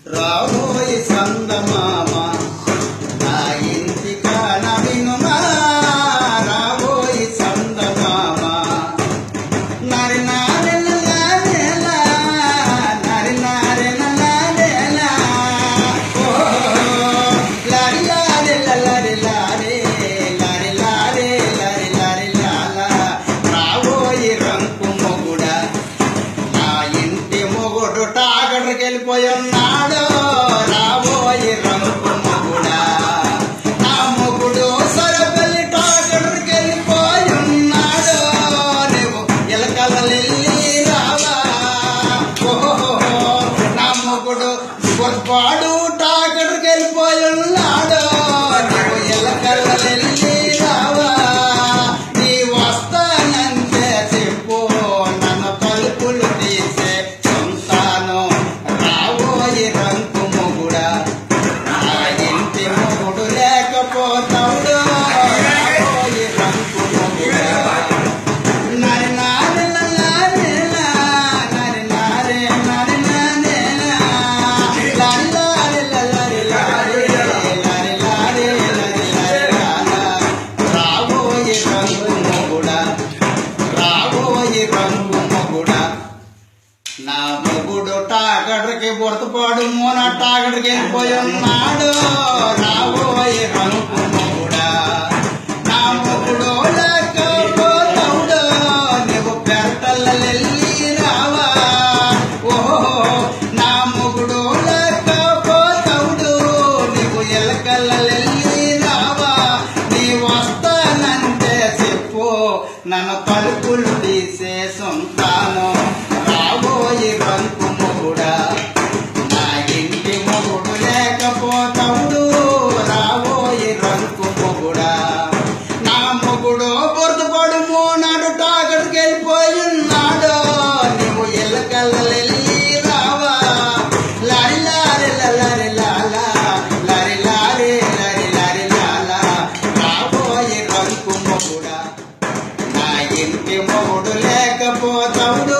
రాబోయి సందమామ నా ఇంటికాన వినుమా రాబోయి సందమామ నరి నారెలా నరి నారెలా ఓ లరి లారే లరి లారే లరి లారే లరి లారి లాలా రాబోయి రంకు మొగుడా నా ఇంటి మొగుడు టాగడికెళ్ళిపోయి ఉన్నాడు రాబోయి రంకు మొగుడా నా మొగుడు సరపల్లి టాగడికెళ్ళిపోయి ఉన్నాడు నువ్వు ఎలకలెల్లి రావా ఓహో నా మొగుడు పొరపాడు టాగడికెళ్ళిపోయి ఉన్నాడు నువ్వు ఎలకలెల్లి రావా నీ వస్తానంటే చెప్పు నన్ను తలుపులు తీసే సొంతాను రాబోయి రంకు మొగుడా నా ఇంటి మొగుడు లేకపోతాడు రాబోయి రంకు మొగుడా నరి నారెలా నరి నారే నరి నారేలా లరి లారే లరి లారే లరి లారే లరి లారే లాలా రాబోయి రంకు మొగుడా రాబోయి రంకు మొగుడా నా మొగుడు టాగడికి బురతపాడు మూన టాగడికి వెళ్ళిపోయి ఉన్నాడు రాబోయి రంకు మొగుడా నా మొగుడు లేకపోతాడు నువ్వు పెరటల్లెల్లి రావా ఓహో నా మొగుడు లేకపోతాడు నువ్వు ఎలకల్లెల్లి రావా నీ వస్తానంటే చెప్పు నన్ను తలుపులు తీసే సొంతాను రాబోయి రంకు మొగుడా నా ఇంటి మొగుడు లేకపోతాడు రాబోయి రంకు మొగుడా నా మొగుడు బురదపడు మోనాడు టాగడికి వెళ్ళిపోయి ఉన్నాడు నువ్వు ఎల్లకల్లెల్లి రావా లరి లారే లరి లాలా లరి లారే లరి లారి లాలా రాబోయి రంకు మొగుడా నా ఇంటి మొగుడు లేకపోతాడు